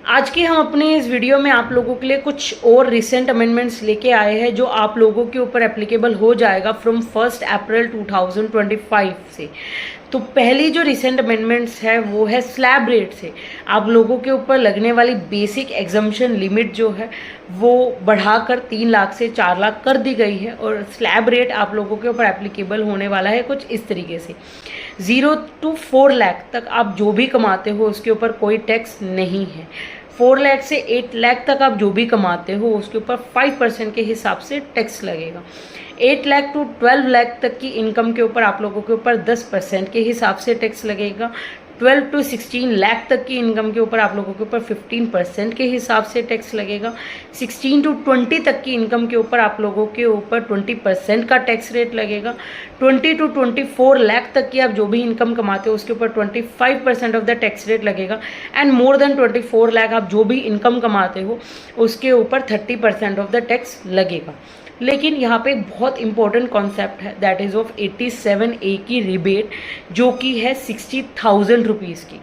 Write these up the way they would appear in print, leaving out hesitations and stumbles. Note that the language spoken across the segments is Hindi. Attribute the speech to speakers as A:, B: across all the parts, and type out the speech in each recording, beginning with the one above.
A: आज के हम अपने इस वीडियो में आप लोगों के लिए कुछ और रिसेंट अमेंडमेंट्स लेके आए हैं जो आप लोगों के ऊपर एप्लीकेबल हो जाएगा फ्रॉम 1 अप्रैल 2025 से। तो पहली जो रिसेंट अमेंडमेंट्स है वो है स्लैब रेट से आप लोगों के ऊपर लगने वाली बेसिक एग्जम्पशन लिमिट जो है वो बढ़ाकर 3 लाख से 4 लाख कर दी गई है। और स्लैब रेट आप लोगों के ऊपर एप्लीकेबल होने वाला है कुछ इस तरीके से, 0 to 4 लाख तक आप जो भी कमाते हो उसके ऊपर कोई टैक्स नहीं है। 4 लाख से 8 लाख तक आप जो भी कमाते हो उसके ऊपर 5% के हिसाब से टैक्स लगेगा। 8 लाख टू 12 लाख तक की इनकम के ऊपर आप लोगों के ऊपर 10% के हिसाब से टैक्स लगेगा। 12 टू 16 लाख तक की इनकम के ऊपर आप लोगों के ऊपर 15% के हिसाब से टैक्स लगेगा। 16 टू 20 तक की इनकम के ऊपर आप लोगों के ऊपर 20% का टैक्स रेट लगेगा। 20 टू 24 लाख तक की आप जो भी इनकम कमाते हो उसके ऊपर 25% ऑफ द टैक्स रेट लगेगा। एंड मोर देन 24 लाख आप जो भी इनकम कमाते हो उसके ऊपर 30% ऑफ द टैक्स लगेगा। लेकिन यहाँ पे बहुत इंपॉर्टेंट कॉन्सेप्ट है, दैट इज़ ऑफ 87A की रिबेट जो कि है 60,000 रुपीज़ की।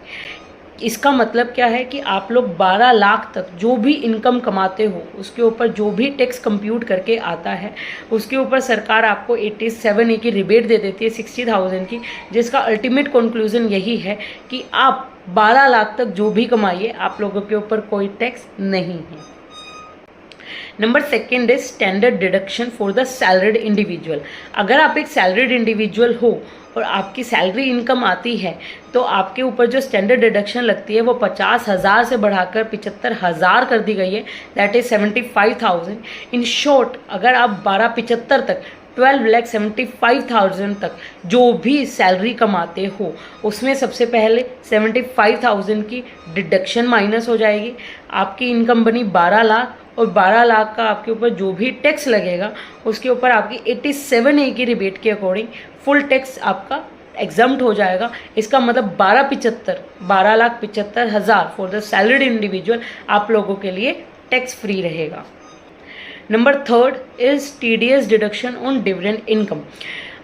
A: इसका मतलब क्या है कि आप लोग 12 लाख तक जो भी इनकम कमाते हो उसके ऊपर जो भी टैक्स कंप्यूट करके आता है उसके ऊपर सरकार आपको 87A की रिबेट दे देती है 60,000 की, जिसका अल्टीमेट कंक्लूजन यही है कि आप 12 लाख तक जो भी कमाइए आप लोगों के ऊपर कोई टैक्स नहीं है। Number second is standard deduction for the salaried individual. अगर आप एक सैलरीड इंडिविजुअल हो और आपकी सैलरी इनकम आती है तो आपके ऊपर जो स्टैंडर्ड डिडक्शन लगती है वो 50,000 से बढ़ाकर 75,000 कर दी गई है, दैट इज 75,000। इन शॉर्ट अगर आप 12,75 तक 12,75,000 तक जो भी सैलरी कमाते हो उसमें सबसे पहले 75,000 की डिडक्शन माइनस हो जाएगी। आपकी इनकम बनी 12 लाख और 12 लाख का आपके ऊपर जो भी टैक्स लगेगा उसके ऊपर आपकी 87A की रिबेट के अकॉर्डिंग फुल टैक्स आपका एग्जम्प्ट हो जाएगा। इसका मतलब 12,75,000 फॉर द सैलरीड इंडिविजुअल आप लोगों के लिए टैक्स फ्री रहेगा। Number third is TDS deduction on dividend income.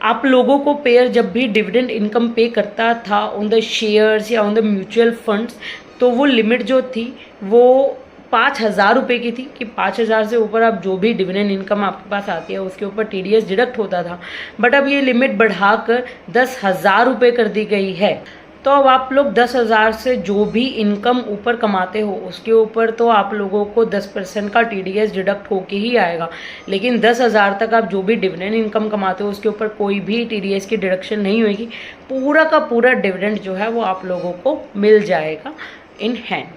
A: आप लोगों को पेयर जब भी डिविडेंड इनकम पे करता था ऑन द शेयर्स या ऑन द म्यूचुअल फंड्स तो वो लिमिट जो थी वो 5,000 रुपये की थी कि 5,000 से ऊपर आप जो भी डिविडेंड इनकम आपके पास आती है उसके ऊपर TDS डिडक्ट होता था। बट अब ये लिमिट बढ़ाकर 10,000 रुपये कर दी गई है। तो अब आप लोग 10,000 से जो भी इनकम ऊपर कमाते हो उसके ऊपर तो आप लोगों को 10% का TDS डिडक्ट होके ही आएगा। लेकिन 10,000 तक आप जो भी डिविडेंड इनकम कमाते हो उसके ऊपर कोई भी TDS की डिडक्शन नहीं होगी। पूरा का पूरा डिविडेंड जो है वो आप लोगों को मिल जाएगा इन हैंड।